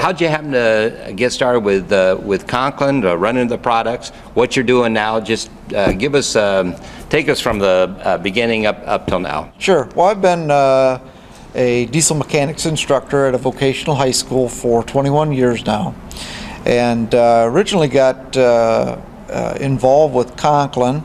how'd you happen to get started with Conklin, running the products? What you're doing now? Just give us, take us from the beginning up till now. Sure. Well, I've been a diesel mechanics instructor at a vocational high school for 21 years now, and originally got involved with Conklin.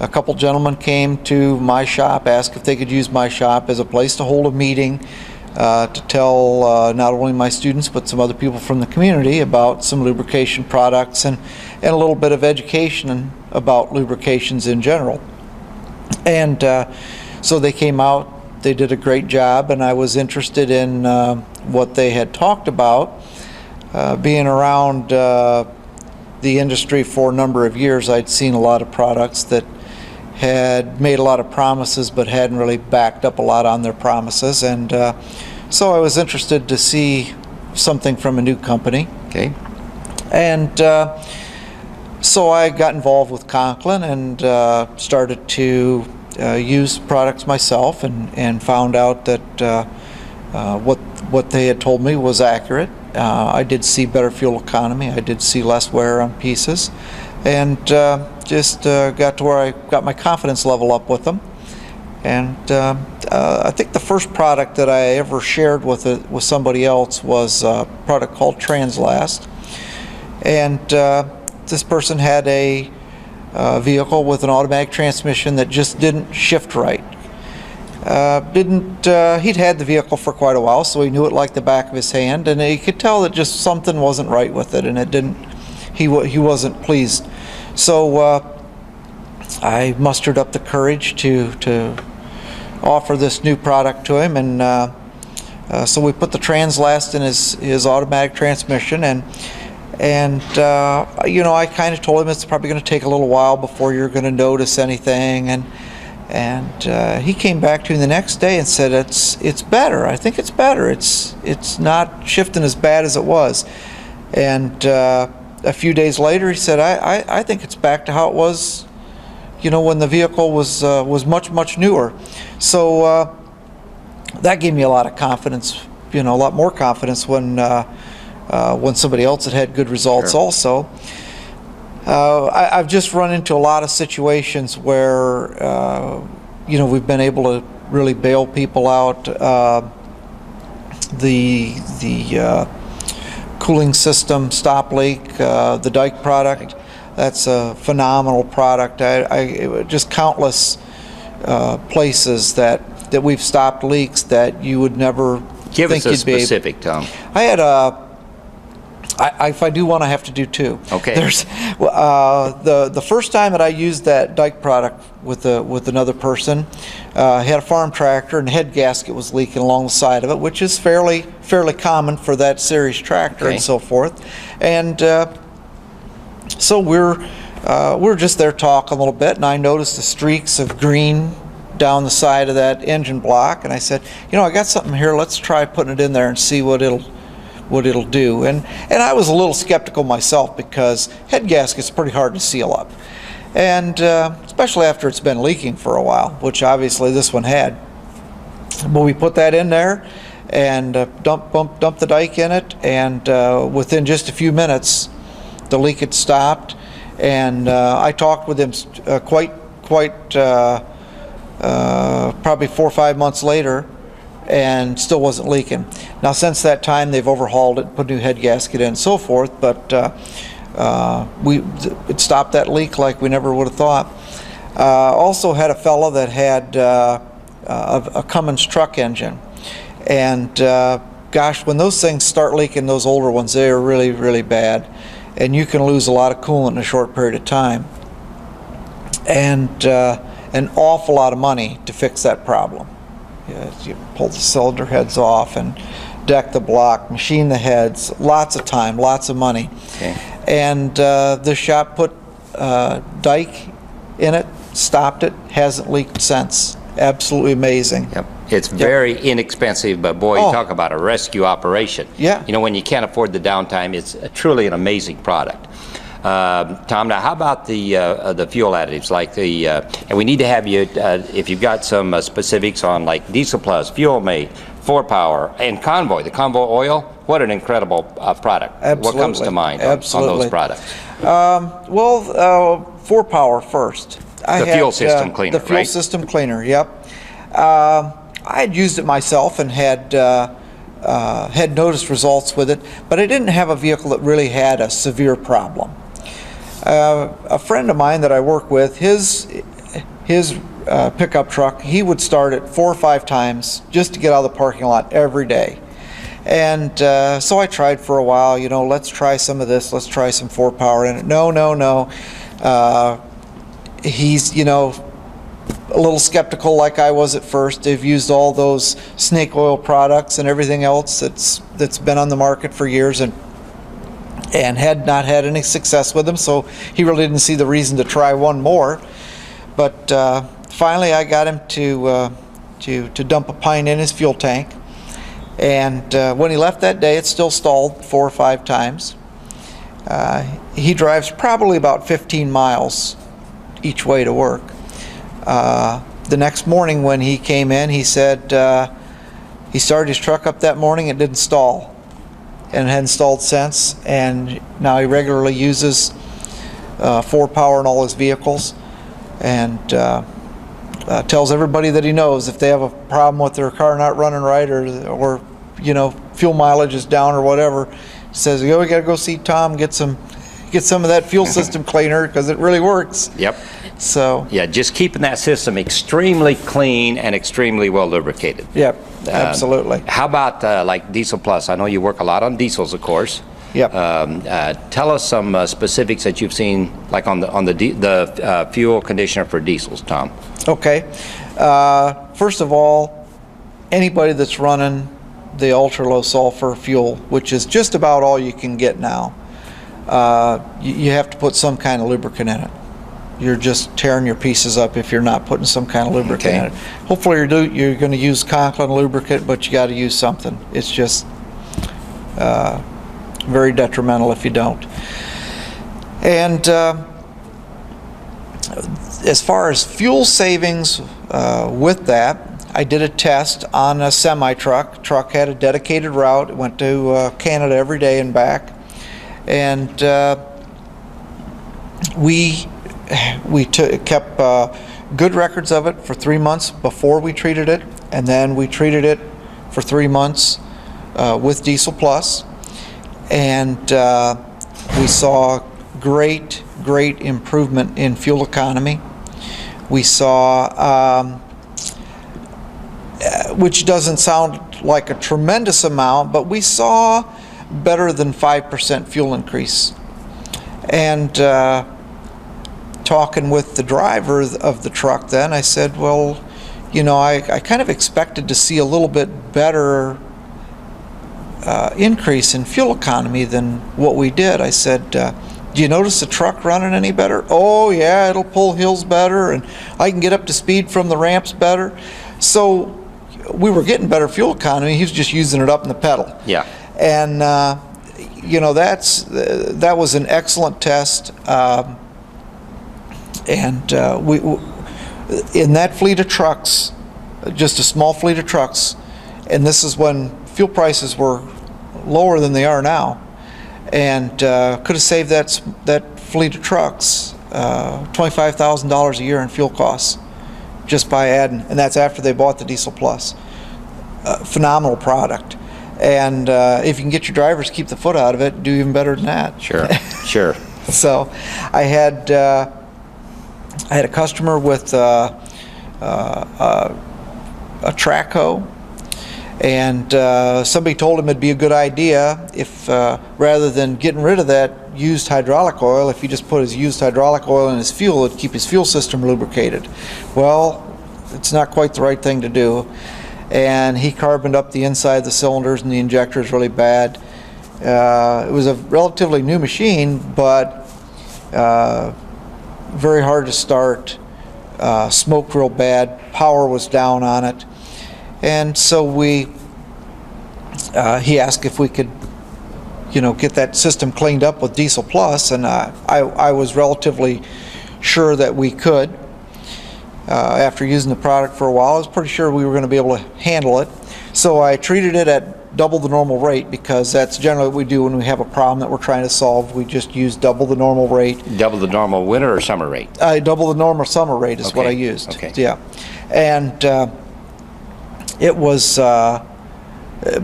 A couple gentlemen came to my shop, asked if they could use my shop as a place to hold a meeting to tell not only my students but some other people from the community about some lubrication products and a little bit of education about lubrications in general. And so they came out, they did a great job, and I was interested in what they had talked about. Being around the industry for a number of years, I'd seen a lot of products that had made a lot of promises but hadn't really backed up a lot on their promises, and so I was interested to see something from a new company. Okay. And so I got involved with Conklin and started to use products myself, and found out that what they had told me was accurate. I did see better fuel economy, I did see less wear on pieces, and just got to where I got my confidence level up with them. And I think the first product that I ever shared with somebody else was a product called Translast. And this person had a vehicle with an automatic transmission that just didn't shift right. He'd had the vehicle for quite a while, so he knew it like the back of his hand, and he could tell that just something wasn't right with it, and it didn't. He wasn't pleased. So I mustered up the courage to offer this new product to him, and so we put the Translast in his automatic transmission, and you know, I kind of told him it's probably going to take a little while before you're going to notice anything, and he came back to me the next day and said it's better. I think it's better. It's not shifting as bad as it was. And a few days later, he said, I think it's back to how it was, you know, when the vehicle was much newer. So that gave me a lot of confidence, you know, a lot more confidence when somebody else had good results. Sure. Also. I've just run into a lot of situations where, you know, we've been able to really bail people out. The cooling system stop leak, the Dyke product, that's a phenomenal product. I just countless places that we've stopped leaks that you would never Give think us a you'd be able. specific, Tom. I had if I do one, I have to do two. Okay. There's the first time that I used that Dyke product with another person, had a farm tractor and the head gasket was leaking along the side of it, which is fairly common for that series tractor. Okay. And so forth. And so we're just there talking a little bit, and I noticed the streaks of green down the side of that engine block, and I said, you know, I got something here. Let's try putting it in there and see what it'll do. And I was a little skeptical myself, because head gasket's pretty hard to seal up, and especially after it's been leaking for a while, which obviously this one had. But we put that in there and dumped the Dyke in it, and within just a few minutes the leak had stopped. And I talked with him quite probably 4 or 5 months later, and still wasn't leaking. Now since that time they've overhauled it, put a new head gasket in and so forth, but it stopped that leak like we never would have thought. Also had a fella that had a Cummins truck engine, and gosh, when those things start leaking, those older ones, they are really bad, and you can lose a lot of coolant in a short period of time, and an awful lot of money to fix that problem. You pull the cylinder heads off and deck the block, machine the heads, lots of time, lots of money. Okay. And the shop put Dyke in it, stopped it, hasn't leaked since. Absolutely amazing. Yep. It's very inexpensive, but boy, you talk about a rescue operation. Yeah. You know, when you can't afford the downtime, it's truly an amazing product. Tom, now how about the fuel additives, like and we need to have you, if you've got some specifics on like Diesel Plus, Fuel Mate, Mm-hmm. 4Power, and Convoy, the Convoy oil, what an incredible product. Absolutely. What comes to mind on those products? 4Power first. The fuel system cleaner, The fuel right? system cleaner, yep. I had used it myself and had noticed results with it, but I didn't have a vehicle that really had a severe problem. A friend of mine that I work with, his pickup truck, he would start it 4 or 5 times just to get out of the parking lot every day. And so I tried for a while, let's try some of this, let's try some 4Power in it. No. He's, a little skeptical like I was at first. They've used all those snake oil products and everything else that's been on the market for years and had not had any success with them, so he really didn't see the reason to try one more. But finally I got him to dump a pint in his fuel tank, and when he left that day it still stalled 4 or 5 times. He drives probably about 15 miles each way to work. The next morning when he came in, he said he started his truck up that morning, it didn't stall, and it hadn't stalled since, and now he regularly uses 4Power in all his vehicles, and tells everybody that he knows if they have a problem with their car not running right, or fuel mileage is down or whatever, says, we gotta go see Tom, get some of that fuel system cleaner, because it really works. Yep. So yeah, just keeping that system extremely clean and extremely well lubricated. Yep, absolutely. How about like Diesel Plus? I know you work a lot on diesels, of course. Yep. Tell us some specifics that you've seen, like on the fuel conditioner for diesels, Tom. Okay. First of all, anybody that's running the ultra low sulfur fuel, which is just about all you can get now, you have to put some kind of lubricant in it. You're just tearing your pieces up if you're not putting some kind of lubricant in it. Hopefully you're going to use Conklin lubricant, but you got to use something. It's just very detrimental if you don't. And as far as fuel savings with that, I did a test on a semi-truck. Truck had a dedicated route. It went to Canada every day and back. And we kept good records of it for 3 months before we treated it, and then we treated it for 3 months with Diesel Plus, and we saw great improvement in fuel economy. We saw, which doesn't sound like a tremendous amount, but we saw better than 5% fuel increase. And talking with the driver of the truck then, I said, well, I kind of expected to see a little bit better increase in fuel economy than what we did. I said, do you notice the truck running any better? Oh yeah, it'll pull hills better, and I can get up to speed from the ramps better. So we were getting better fuel economy. He was just using it up in the pedal. Yeah. And that was an excellent test. And we in that fleet of trucks, just a small fleet of trucks, and this is when fuel prices were lower than they are now, and could have saved that fleet of trucks $25,000 a year in fuel costs just by adding, and that's after they bought the Diesel Plus. Phenomenal product. And if you can get your drivers to keep the foot out of it, do even better than that. Sure. So I had a customer with a track hoe, and somebody told him it'd be a good idea if rather than getting rid of that used hydraulic oil, if he just put his used hydraulic oil in his fuel, it'd keep his fuel system lubricated. Well, it's not quite the right thing to do. And he carboned up the inside of the cylinders and the injectors really bad. It was a relatively new machine, but very hard to start, smoked real bad, power was down on it. And so he asked if we could get that system cleaned up with Diesel Plus, and I was relatively sure that we could. After using the product for a while, I was pretty sure we were going to be able to handle it. So I treated it at double the normal rate because that's generally what we do when we have a problem that we're trying to solve. We just use double the normal rate. Double the normal winter or summer rate? Double the normal summer rate is what I Okay, used. okay. Yeah. And it was,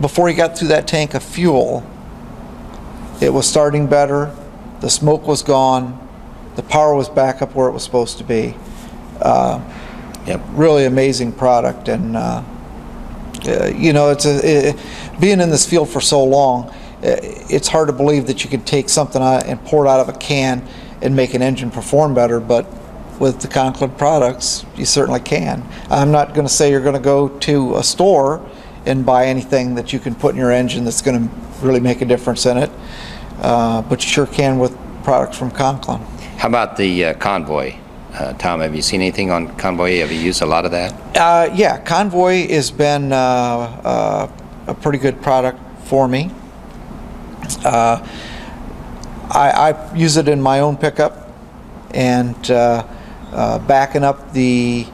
before you got through that tank of fuel, it was starting better, the smoke was gone, the power was back up where it was supposed to be. Yep. Really amazing product, and you know, being in this field for so long, it's hard to believe that you could take something out and pour it out of a can and make an engine perform better, but with the Conklin products, you certainly can. I'm not going to say you're going to go to a store and buy anything that you can put in your engine that's going to really make a difference in it, but you sure can with products from Conklin. How about the Convoy? Tom, have you seen anything on Convoy? Have you used a lot of that? Yeah, Convoy has been a pretty good product for me. I use it in my own pickup, and backing up the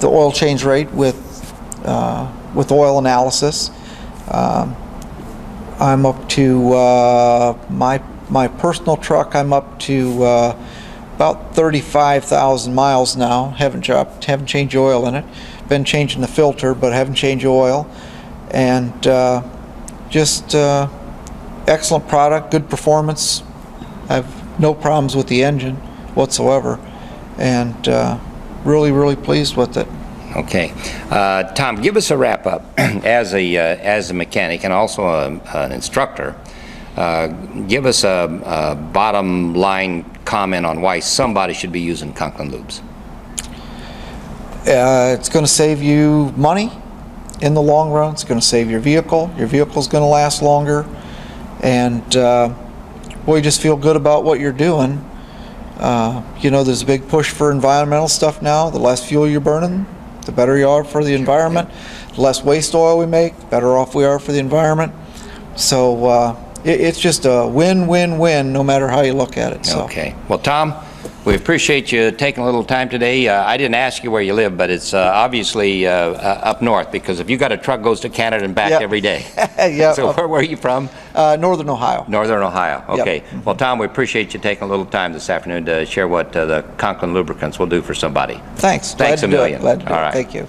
oil change rate with oil analysis. I'm up to my personal truck. I'm up to about 35,000 miles now. Haven't changed oil in it. Been changing the filter, but haven't changed oil. And just excellent product, good performance. I have no problems with the engine whatsoever, and really pleased with it. Okay. Tom, give us a wrap up as a mechanic and also an instructor. Give us a bottom line comment on why somebody should be using Conklin lubes. It's going to save you money in the long run. It's going to save your vehicle. Your vehicle's going to last longer, and boy, you just feel good about what you're doing. You know, there's a big push for environmental stuff now. The less fuel you're burning, the better you are for the environment. The less waste oil we make, the better off we are for the environment. So it's just a win-win-win no matter how you look at it. So. Okay. Well, Tom, we appreciate you taking a little time today. I didn't ask you where you live, but it's obviously up north, because if you got a truck goes to Canada and back Yep. every day. Yeah. So where are you from? Northern Ohio. Northern Ohio. Okay. Yep. Well, Tom, we appreciate you taking a little time this afternoon to share what the Conklin lubricants will do for somebody. Thanks. Thanks Glad a to do it. million. Glad to do All it. right. Thank you.